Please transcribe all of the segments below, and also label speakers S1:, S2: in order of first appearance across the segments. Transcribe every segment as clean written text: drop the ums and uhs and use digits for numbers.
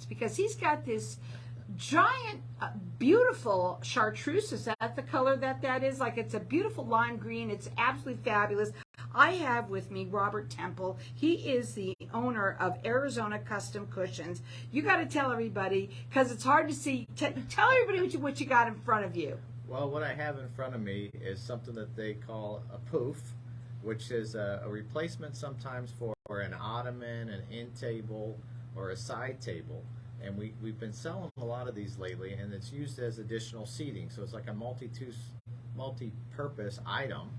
S1: because he's got this giant, beautiful chartreuse. Is that the color that is? Like, it's a beautiful lime green. It's absolutely fabulous. I have with me Robert Temple. He is the owner of Arizona Custom Cushions. You got to tell everybody, because it's hard to see. Tell everybody what you got in front of you.
S2: Well, what I have in front of me is something that they call a poof, which is a replacement sometimes for an ottoman, an end table, or a side table. And we've been selling a lot of these lately, and it's used as additional seating. So it's like a multi-purpose item.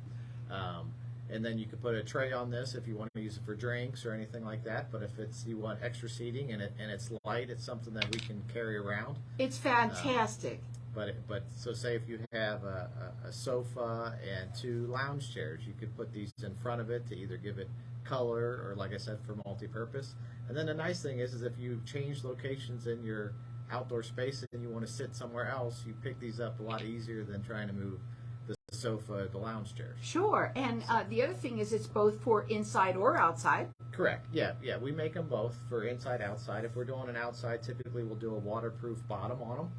S2: And then you could put a tray on this if you want to use it for drinks or anything like that. But if you want extra seating and it's light, it's something that we can carry around.
S1: It's fantastic.
S2: But so say if you have a sofa and 2 lounge chairs, you could put these in front of it to either give it color or, like I said, for multi-purpose. And then the nice thing is if you change locations in your outdoor space and you want to sit somewhere else, you pick these up a lot easier than trying to move the sofa, the lounge chair.
S1: Sure. And the other thing is it's both for inside or outside.
S2: Correct. Yeah. We make them both for inside, outside. If we're doing an outside, typically we'll do a waterproof bottom on them.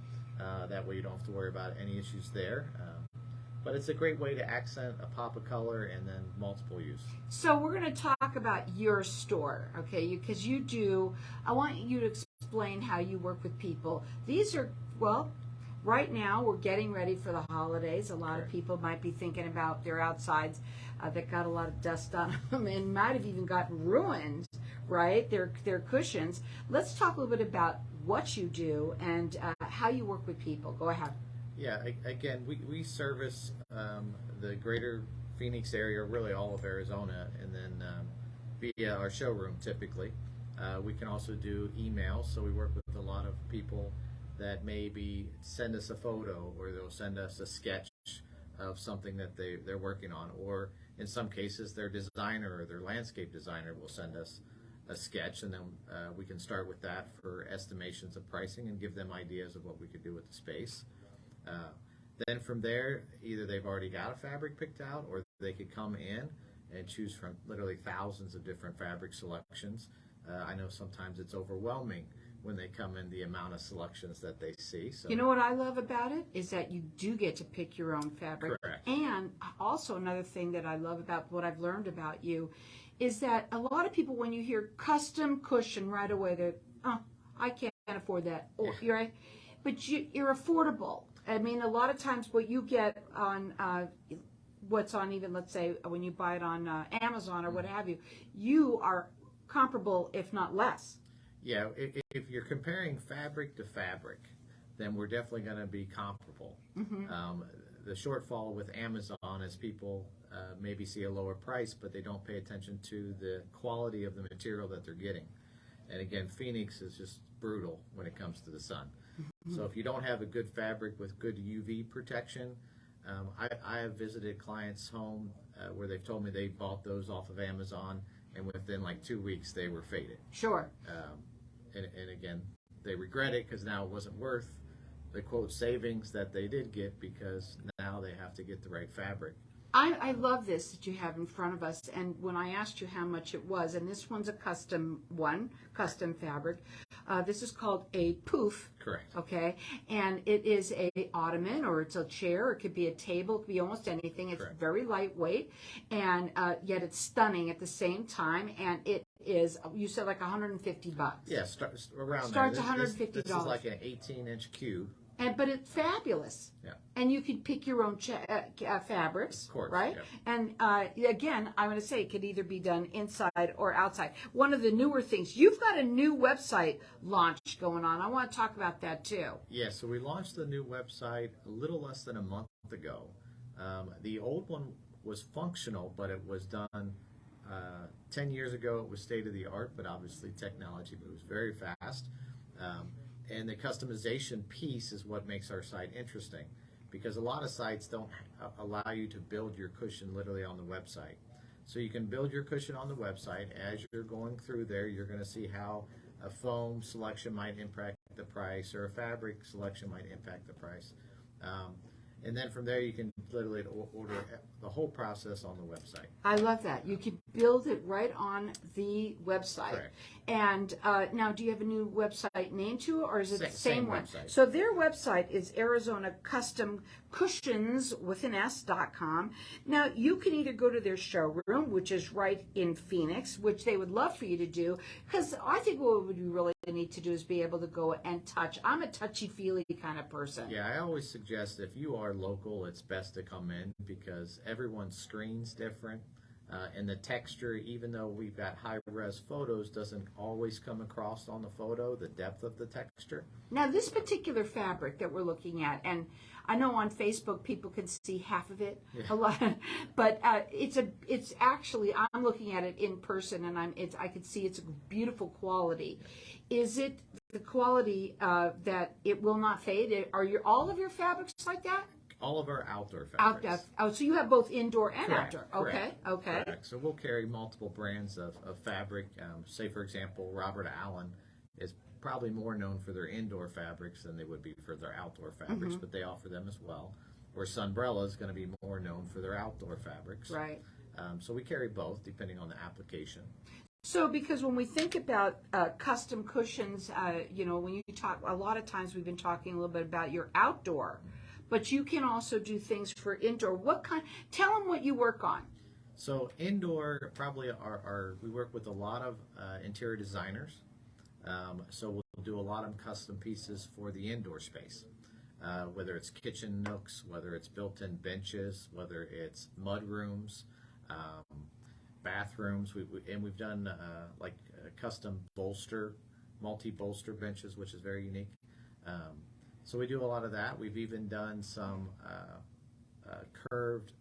S2: That way you don't have to worry about any issues there. But it's a great way to accent a pop of color and then multiple use.
S1: So we're going to talk about your store, okay? Because you do, I want you to explain how you work with people. These are, well, right now we're getting ready for the holidays. A lot of people might be thinking about their outsides that got a lot of dust on them and might have even gotten ruined, right? Their cushions. Let's talk a little bit about what you do and how you work with people. Go ahead.
S2: Yeah, again, we service the greater Phoenix area, really all of Arizona, and then via our showroom typically. We can also do emails, so we work with a lot of people that maybe send us a photo or they'll send us a sketch of something that they're working on, or in some cases their designer or their landscape designer will send us a sketch, and then we can start with that for estimations of pricing and give them ideas of what we could do with the space. Then from there, either they've already got a fabric picked out, or they could come in and choose from literally thousands of different fabric selections. I know sometimes it's overwhelming when they come in, the amount of selections that they see. So,
S1: you know what I love about it is that you do get to pick your own fabric.
S2: Correct.
S1: And also another thing that I love about what I've learned about you is that a lot of people, when you hear custom cushion right away, they're, oh, I can't afford that. Or, you're right. But you're affordable. I mean, a lot of times what you get on what's on, even let's say when you buy it on Amazon or what have you, you are comparable, if not less.
S2: Yeah, if you're comparing fabric to fabric, then we're definitely going to be comparable. The shortfall with Amazon is people maybe see a lower price, but they don't pay attention to the quality of the material that they're getting. And again, Phoenix is just brutal when it comes to the sun. So if you don't have a good fabric with good UV protection, I have visited clients' home where they've told me they bought those off of Amazon, and within like 2 weeks they were faded.
S1: Sure.
S2: And again, they regret it because now it wasn't worth the quote savings that they did get, because now they have to get the right fabric.
S1: I love this that you have in front of us, and when I asked you how much it was, and this one's a custom fabric. This is called a poof.
S2: Correct.
S1: Okay, and it is a ottoman, or it's a chair, or it could be a table, it could be almost anything. It's
S2: Correct.
S1: very lightweight, and yet it's stunning at the same time, and it is, you said, like $150.
S2: Yeah, around
S1: Starts
S2: there.
S1: $150.
S2: This is like an 18-inch cube.
S1: But it's fabulous.
S2: Yeah.
S1: And you can pick your own fabrics,
S2: Of course,
S1: right?
S2: yeah.
S1: And again, I'm going to say it could either be done inside or outside. One of the newer things, you've got a new website launch going on. I want to talk about that too.
S2: Yeah, so we launched the new website a little less than a month ago. The old one was functional, but it was done 10 years ago. It was state-of-the-art, but obviously technology moves very fast. And the customization piece is what makes our site interesting, because a lot of sites don't allow you to build your cushion literally on the website. So you can build your cushion on the website. As you're going through there, you're going to see how a foam selection might impact the price, or a fabric selection might impact the price. And then from there, you can literally order the whole process on the website.
S1: I love that. You can build it right on the website.
S2: Correct.
S1: And now, do you have a new website name to it, or is it the same one?
S2: Website.
S1: So their website is Arizona Custom Cushions with an S.com. Now, you can either go to their showroom, which is right in Phoenix, which they would love for you to do, because I think what would be really neat to do is be able to go and touch. I'm a touchy-feely kind of person.
S2: Yeah, I always suggest if you are local, it's best to come in because everyone's screen's different. And the texture, even though we've got high-res photos, doesn't always come across on the photo, the depth of the texture.
S1: Now, this particular fabric that we're looking at, and I know on Facebook people can see half of it, a lot, but it's actually, I'm looking at it in person, and I can see it's a beautiful quality. Is it the quality that it will not fade? Are all of your fabrics like that?
S2: All of our outdoor fabrics.
S1: Oh, so you have both indoor and
S2: Correct,
S1: outdoor. Okay,
S2: correct,
S1: okay.
S2: Correct. So we'll carry multiple brands of fabric. Say, for example, Robert Allen is probably more known for their indoor fabrics than they would be for their outdoor fabrics, but they offer them as well. Or Sunbrella is going to be more known for their outdoor fabrics.
S1: Right.
S2: So we carry both depending on the application.
S1: So, because when we think about custom cushions, when you talk, a lot of times we've been talking a little bit about your outdoor, but you can also do things for indoor. What kind? Tell them what you work on.
S2: So indoor, probably we work with a lot of interior designers. So we'll do a lot of custom pieces for the indoor space, whether it's kitchen nooks, whether it's built-in benches, whether it's mud rooms, bathrooms. We've done custom multi-bolster benches, which is very unique. So we do a lot of that. We've even done some curved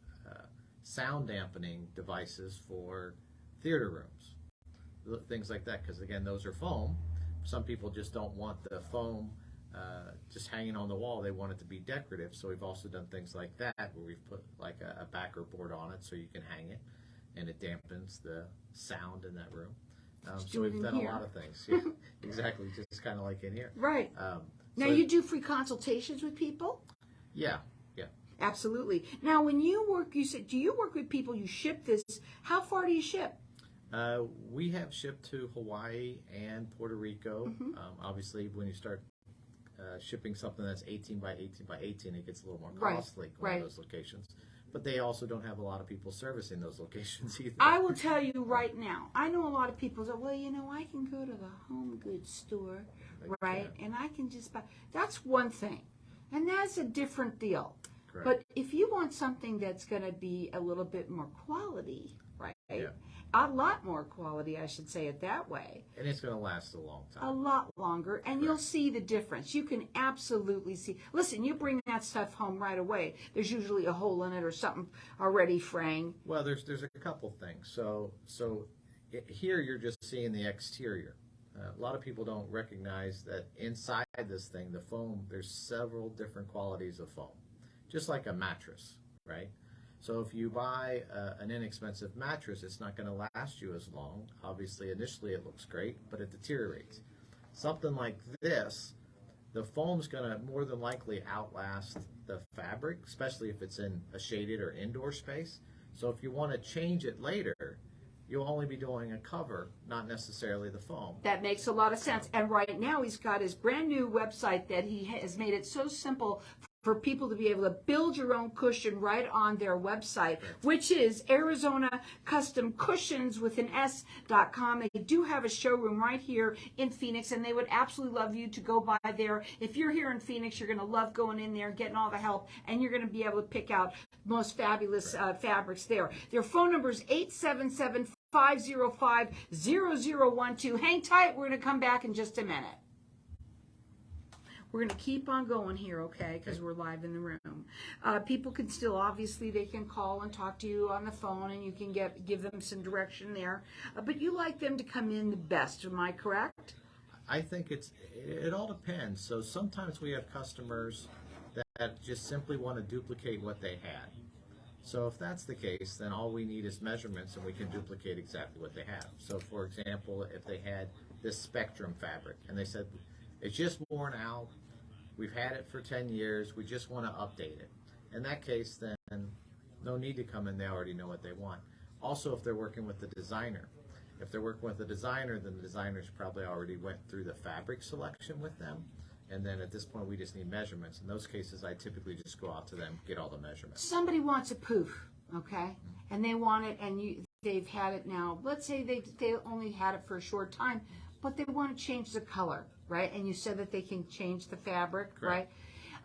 S2: sound dampening devices for theater rooms, things like that, because again, those are foam. Some people just don't want the foam just hanging on the wall. They want it to be decorative. So we've also done things like that, where we've put like a backer board on it so you can hang it, and it dampens the sound in that room. So we've done a lot of things. Yeah, exactly, just kind of like in here.
S1: Right. Now, you do free consultations with people?
S2: Yeah.
S1: Absolutely. Now, when you work, you said, do you work with people, you ship this, how far do you ship?
S2: We have shipped to Hawaii and Puerto Rico. Obviously, when you start shipping something that's 18 by 18 by 18, it gets a little more costly going to those locations. But they also don't have a lot of people servicing those locations either.
S1: I will tell you right now, I know a lot of people say, well, I can go to the home goods store, right? And I can just buy. That's one thing. And that's a different deal.
S2: Correct.
S1: But if you want something that's going to be a little bit more quality, right?
S2: Yeah.
S1: A lot more quality, I should say it that way.
S2: And it's going to last a long time.
S1: A lot longer, and you'll see the difference. You can absolutely see. Listen, you bring that stuff home right away. There's usually a hole in it or something already fraying.
S2: Well, there's a couple things. So here you're just seeing the exterior. A lot of people don't recognize that inside this thing, the foam, there's several different qualities of foam, just like a mattress, right? So if you buy an inexpensive mattress, it's not going to last you as long. Obviously, initially it looks great, but it deteriorates. Something like this, the foam's going to more than likely outlast the fabric, especially if it's in a shaded or indoor space. So if you want to change it later, you'll only be doing a cover, not necessarily the foam.
S1: That makes a lot of sense. And right now he's got his brand new website that he has made it so simple for people to be able to build your own cushion right on their website, which is Arizona Custom Cushions with an S.com. They do have a showroom right here in Phoenix, and they would absolutely love you to go by there. If you're here in Phoenix, you're going to love going in there, getting all the help, and you're going to be able to pick out most fabulous fabrics there. Their phone number is 877-505-0012. Hang tight. We're going to come back in just a minute. We're going to keep on going here, okay, because we're live in the room. People can still, obviously, they can call and talk to you on the phone, and you can give them some direction there. But you like them to come in the best, am I correct?
S2: I think it all depends. So sometimes we have customers that just simply want to duplicate what they had. So if that's the case, then all we need is measurements, and we can duplicate exactly what they have. So for example, if they had this Spectrum fabric, and they said, it's just worn out, we've had it for 10 years, we just want to update it. In that case, then no need to come in. They already know what they want. Also, if they're working with the designer, if they're working with the designer, then the designers probably already went through the fabric selection with them. And then at this point, we just need measurements. In those cases, I typically just go out to them, get all the measurements.
S1: Somebody wants a poof, okay? And they want it, and they've had it now. Let's say they only had it for a short time, but they want to change the color, right? And you said that they can change the fabric, right?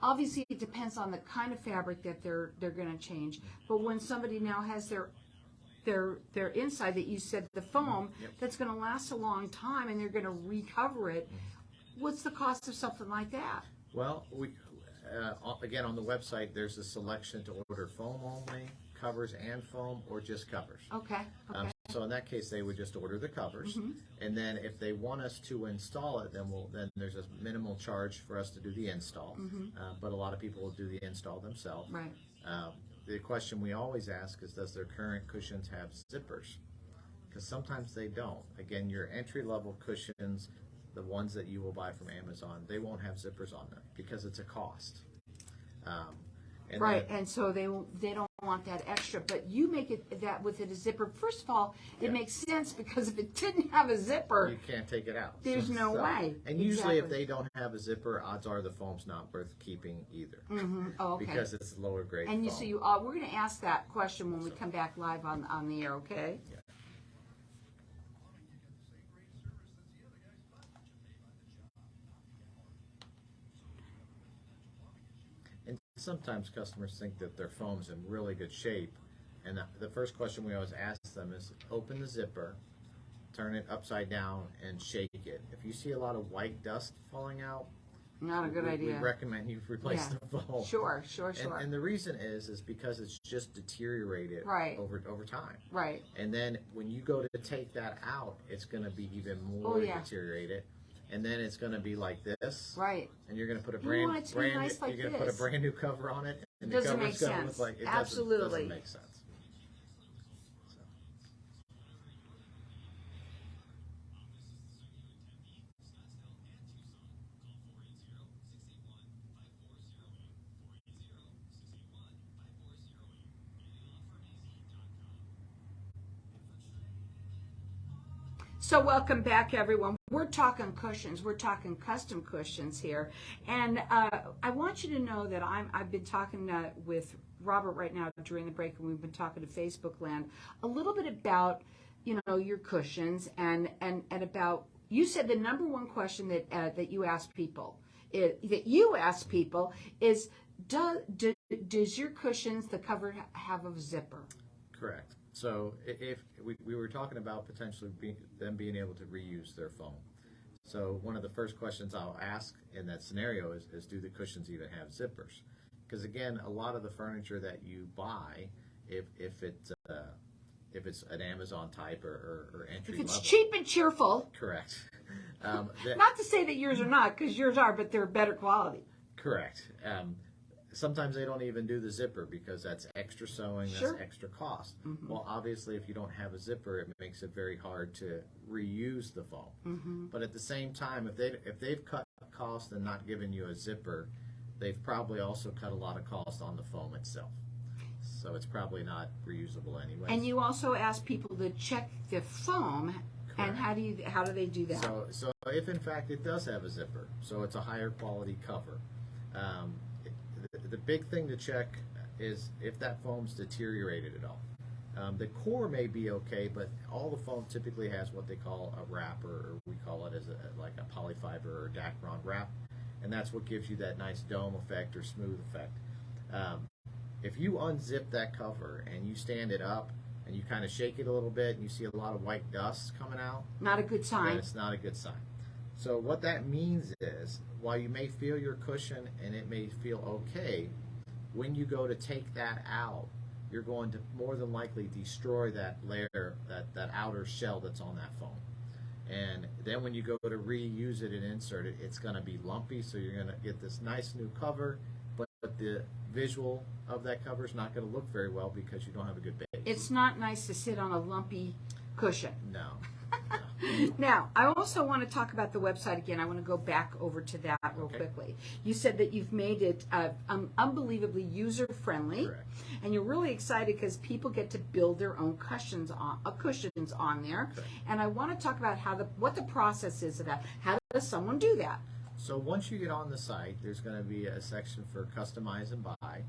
S1: Obviously, it depends on the kind of fabric that they're going to change. But when somebody now has their inside that you said the foam, that's going to last a long time, and they're going to recover it. What's the cost of something like that?
S2: Well, we again on the website there's a selection to order foam only, covers and foam, or just covers.
S1: Okay.
S2: So in that case, they would just order the covers, and then if they want us to install it, then there's a minimal charge for us to do the install. But a lot of people will do the install themselves.
S1: Right.
S2: The question we always ask is, does their current cushions have zippers? Because sometimes they don't. Again, your entry-level cushions, the ones that you will buy from Amazon, they won't have zippers on them because it's a cost.
S1: And so they don't want that extra, but you make it that with it a zipper. First of all, it makes sense because if it didn't have a zipper,
S2: you can't take it out.
S1: There's no way.
S2: And usually, if they don't have a zipper, odds are the foam's not worth keeping either.
S1: Oh, okay.
S2: Because it's lower grade.
S1: And
S2: foam.
S1: We're going to ask that question when we come back live on the air. Okay.
S2: Yeah. And sometimes customers think that their foam's in really good shape, and the first question we always ask them is, open the zipper, turn it upside down, and shake it. If you see a lot of white dust falling out,
S1: not a good idea.
S2: We recommend you replace the foam.
S1: Sure.
S2: And the reason is because it's just deteriorated over time.
S1: Right.
S2: And then when you go to take that out, it's going to be even more deteriorated. And then it's going to be like this.
S1: Right.
S2: And you're going to put a brand new cover on it, and the
S1: doesn't
S2: cover's
S1: make
S2: going to
S1: sense.
S2: look like it
S1: Absolutely
S2: doesn't make sense.
S1: So welcome back, everyone. We're talking cushions. We're talking custom cushions here. And I want you to know that I've been talking with Robert right now during the break, and we've been talking to Facebook Land a little bit about, your cushions and about, you said the number one question that you ask people is, does your cushions, the cover, have a zipper?
S2: Correct. So if we were talking about potentially them being able to reuse their foam. So one of the first questions I'll ask in that scenario is do the cushions even have zippers? Because again, a lot of the furniture that you buy, if it's an Amazon type or entry level.
S1: If it's cheap and cheerful.
S2: Correct.
S1: Not to say that yours are not, because yours are, but they're better quality.
S2: Correct. Sometimes they don't even do the zipper because that's extra sewing, that's extra cost. Well, obviously, if you don't have a zipper, it makes it very hard to reuse the foam. But at the same time, if they've cut cost and not given you a zipper, they've probably also cut a lot of cost on the foam itself. So it's probably not reusable anyway.
S1: And you also ask people to check the foam. Correct. And how do they do that?
S2: So if in fact it does have a zipper, so it's a higher quality cover. The big thing to check is if that foam's deteriorated at all. The core may be okay, but all the foam typically has what they call a wrapper, or we call it as like a polyfiber or Dacron wrap, and that's what gives you that nice dome effect or smooth effect. If you unzip that cover and you stand it up and you kind of shake it a little bit and you see a lot of white dust coming out,
S1: not a good sign.
S2: Then it's not a good sign. So what that means is, while you may feel your cushion and it may feel okay, when you go to take that out, you're going to more than likely destroy that layer, that outer shell that's on that foam. And then when you go to reuse it and insert it, it's going to be lumpy, so you're going to get this nice new cover, but the visual of that cover is not going to look very well because you don't have a good base.
S1: It's not nice to sit on a lumpy cushion.
S2: No.
S1: Now, I also want to talk about the website again. I want to go back over to that real quickly. You said that you've made it unbelievably user-friendly.
S2: Correct.
S1: And you're really excited because people get to build their own cushions on there.
S2: Correct.
S1: And I want to talk about what the process is of that. How does someone do that?
S2: So once you get on the site, there's going to be a section for customize and buy.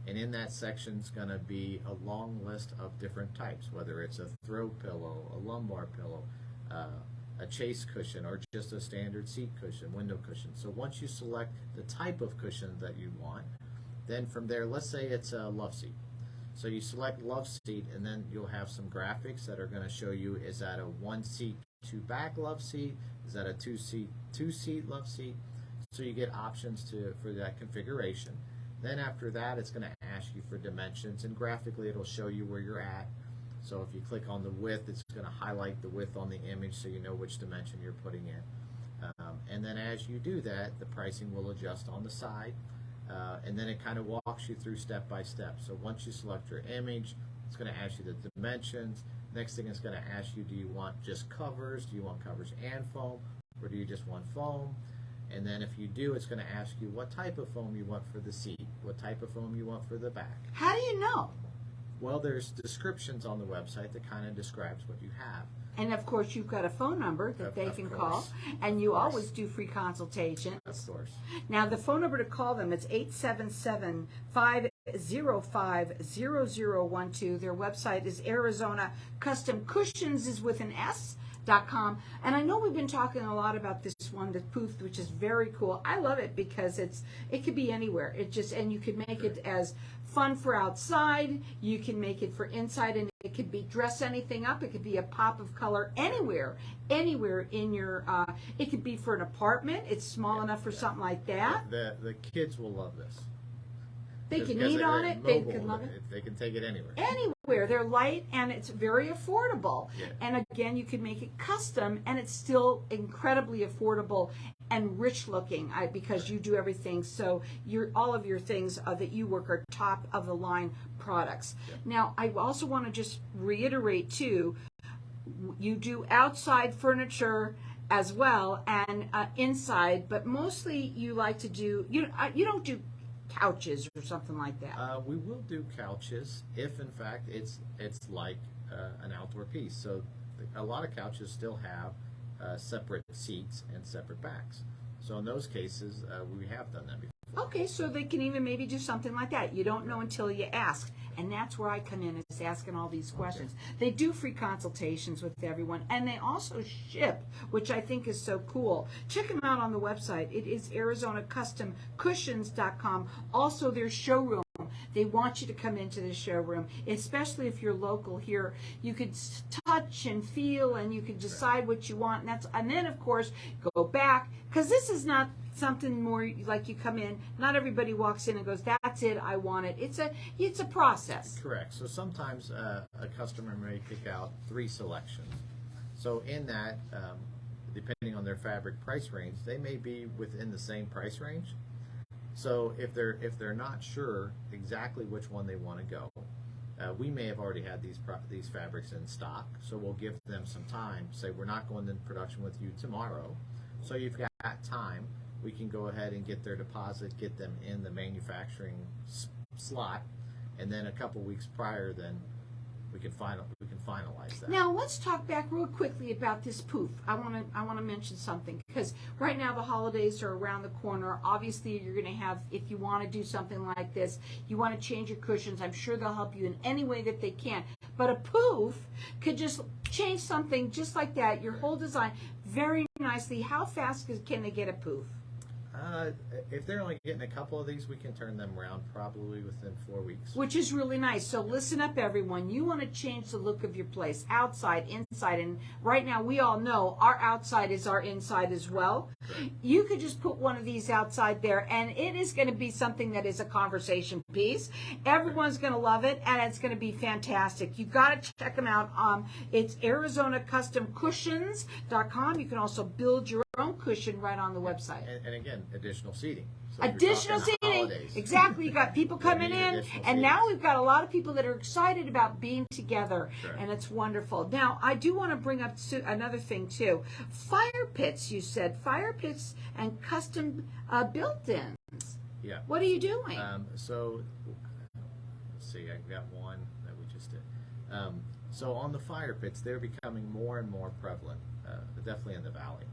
S2: And in that section is going to be a long list of different types, whether it's a throw pillow, a lumbar pillow, a chaise cushion, or just a standard seat cushion, window cushion. So once you select the type of cushion that you want, then from there, let's say it's a love seat. So you select love seat, and then you'll have some graphics that are going to show you, is that a 1-seat, 2-back love seat? Is that a 2-seat love seat? So you get options for that configuration. Then after that, it's going to ask you for dimensions, and graphically it'll show you where you're at. So if you click on the width, it's going to highlight the width on the image so you know which dimension you're putting in. And then as you do that, the pricing will adjust on the side. And then it kind of walks you through step by step. So once you select your image, it's going to ask you the dimensions. Next thing it's going to ask you, do you want just covers? Do you want covers and foam? Or do you just want foam? And then if you do, it's going to ask you what type of foam you want for the seat, what type of foam you want for the back.
S1: How do you know?
S2: Well, there's descriptions on the website that kind of describes what you have.
S1: And of course, you've got a phone number that they can call, and you always do free consultations.
S2: Of course.
S1: Now, the phone number to call them, it's 877-505-0012. Their website is Arizona Custom Cushions is with an S.com. And I know we've been talking a lot about this one, the poof, which is very cool. I love it because it could be anywhere. And you can make it as fun for outside. You can make it for inside, and it could be dress anything up. It could be a pop of color anywhere in your. It could be for an apartment. It's small enough for something like that.
S2: The kids will love this.
S1: They can eat on it. They can love it.
S2: They can take it anywhere.
S1: Anywhere. They're light and it's very affordable.
S2: Yeah.
S1: And again, you can make it custom and it's still incredibly affordable and rich looking because you do everything. So all of your things that you work are top of the line products.
S2: Yeah.
S1: Now, I also want to just reiterate too, you do outside furniture as well and inside, but mostly you like to do, you don't do couches or something like that.
S2: We will do couches if, in fact, it's like an outdoor piece. So a lot of couches still have separate seats and separate backs. So in those cases, we have done that before.
S1: Okay, so they can even maybe do something like that. You don't know until you ask. And that's where I come in, is asking all these questions. They do free consultations with everyone, and they also ship, which I think is so cool. Check them out on the website. It is ArizonaCustomCushions.com. Also, their showroom. They want you to come into the showroom, especially if you're local here. You could touch and feel, and you could decide what you want. And then, of course, go back, because this is not something more like you come in. Not everybody walks in and goes, "That's it, I want it." It's a process.
S2: Correct. So sometimes a customer may pick out 3 selections. So in that, depending on their fabric price range, they may be within the same price range. So if they're not sure exactly which one they want to go, we may have already had these fabrics in stock. So we'll give them some time. Say we're not going into production with you tomorrow, so you've got time. We can go ahead and get their deposit, get them in the manufacturing slot, and then a couple weeks prior, then we can finalize that.
S1: Now let's talk back real quickly about this poof. I want to mention something, because right now the holidays are around the corner. Obviously, you're going to have, if you want to do something like this, you want to change your cushions. I'm sure they'll help you in any way that they can. But a poof could just change something just like that. Your whole design very nicely. How fast can they get a poof?
S2: If they're only getting a couple of these, we can turn them around probably within 4 weeks.
S1: Which is really nice. So listen up, everyone. You want to change the look of your place, outside, inside. And right now, we all know our outside is our inside as well.
S2: Right.
S1: You could just put one of these outside there, and it is going to be something that is a conversation piece. Everyone's going to love it, and it's going to be fantastic. You've got to check them out. It's ArizonaCustomCushions.com. You can also build your own cushion right on the website.
S2: And again, additional seating. So if you're
S1: Additional
S2: talking
S1: seating,
S2: holidays,
S1: exactly. You got people coming
S2: need
S1: in,
S2: additional
S1: and now
S2: seatings.
S1: we've got a lot of people that are excited about being together,
S2: Correct.
S1: and it's wonderful. Now, I do want to bring up another thing too. Fire pits, you said, fire pits and custom built-ins.
S2: Yeah.
S1: What are you doing?
S2: So, let's see, I got one that we just did. So on the fire pits, they're becoming more and more prevalent, definitely in the valley.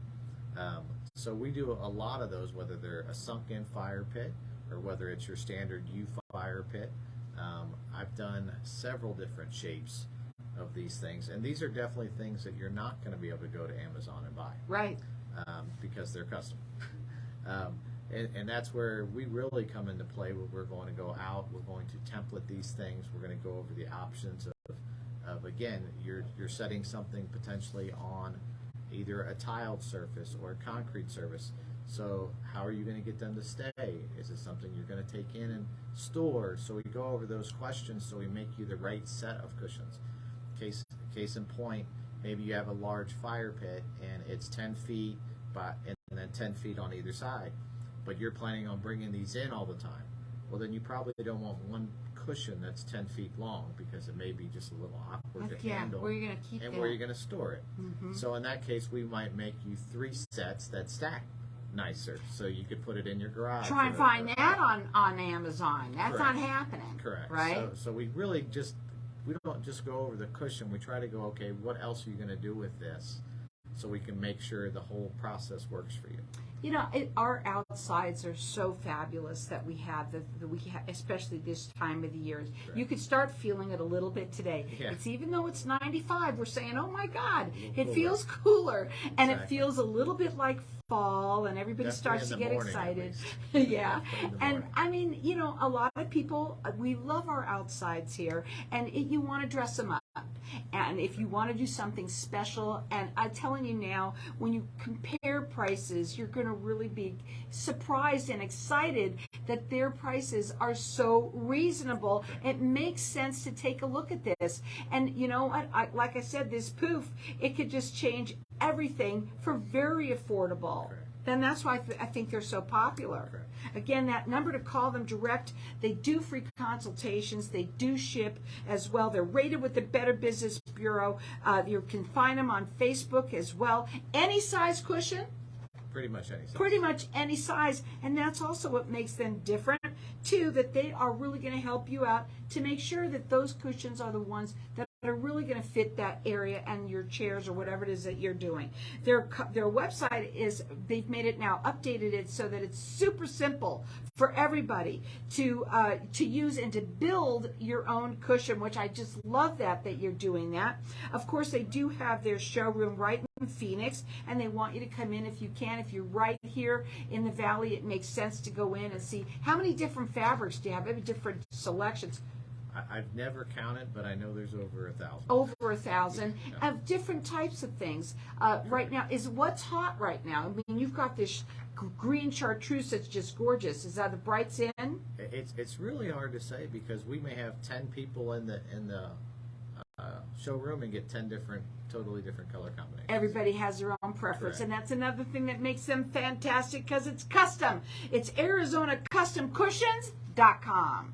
S2: So we do a lot of those, whether they're a sunken fire pit or whether it's your standard U fire pit. I've done several different shapes of these things, and these are definitely things that you're not going to be able to go to Amazon and buy.
S1: Right.
S2: Because they're custom. And that's where we really come into play. Where we're going to go out, we're going to template these things, we're going to go over the options of again, you're setting something potentially on either a tiled surface or a concrete surface. So how are you going to get them to stay? Is it something you're going to take in and store? So we go over those questions so we make you the right set of cushions. Case in point, maybe you have a large fire pit and it's 10 feet and then 10 feet on either side, but you're planning on bringing these in all the time. Well, then you probably don't want one cushion that's 10 feet long because it may be just a little awkward to handle.
S1: Where you're going to keep
S2: and
S1: that.
S2: where you're going to store it.
S1: Mm-hmm.
S2: So in that case, we might make you 3 sets that stack nicer, so you could put it in your garage.
S1: Try and find that on Amazon. That's
S2: Correct.
S1: not happening.
S2: Correct.
S1: Right?
S2: So we really we don't just go over the cushion. We try to go, okay, what else are you going to do with this, so we can make sure the whole process works for you.
S1: You know, our outsides are so fabulous that we have, especially this time of the year.
S2: Right.
S1: You could start feeling it a little bit today.
S2: Yeah.
S1: It's even though it's 95, we're saying, oh my God, it
S2: cooler.
S1: feels cooler. And it
S2: Exactly.
S1: feels a little bit like fall, and everybody
S2: Definitely
S1: starts to
S2: in the
S1: get
S2: morning, at
S1: excited.
S2: least.
S1: Yeah.
S2: Definitely in the
S1: And
S2: morning.
S1: I mean, you know, a lot of people, we love our outsides here, and you want to dress them up. And if you want to do something special, and I'm telling you now, when you compare prices, you're going to really be surprised and excited that their prices are so reasonable. It makes sense to take a look at this. And you know what? Like I said, this poof, it could just change everything for very affordable.
S2: Correct.
S1: Then that's why I think they're so popular.
S2: Correct.
S1: Again, that number to call them direct. They do free consultations. They do ship as well. They're rated with the Better Business Bureau. You can find them on Facebook as well. Any size cushion,
S2: Pretty much any size.
S1: pretty much any size. And that's also what makes them different, too, that they are really going to help you out to make sure that those cushions are the ones that are really going to fit that area and your chairs or whatever it is that you're doing. Their website is, they've made it now, updated it so that it's super simple for everybody to use and to build your own cushion, which I just love that you're doing that. Of course, they do have their showroom right in Phoenix, and they want you to come in if you can. If you're right here in the valley, it makes sense to go in and see how many different fabrics do you have, maybe different selections.
S2: I've never counted, but I know there's over 1,000.
S1: Over 1,000 of different types of things. Right now, is what's hot right now? I mean, you've got this green chartreuse that's just gorgeous. Is that the brights in?
S2: It's really hard to say because we may have 10 people in the showroom and get 10 totally different color combinations.
S1: Everybody has their own preference,
S2: Correct.
S1: and that's another thing that makes them fantastic because it's custom. It's ArizonaCustomCushions.com.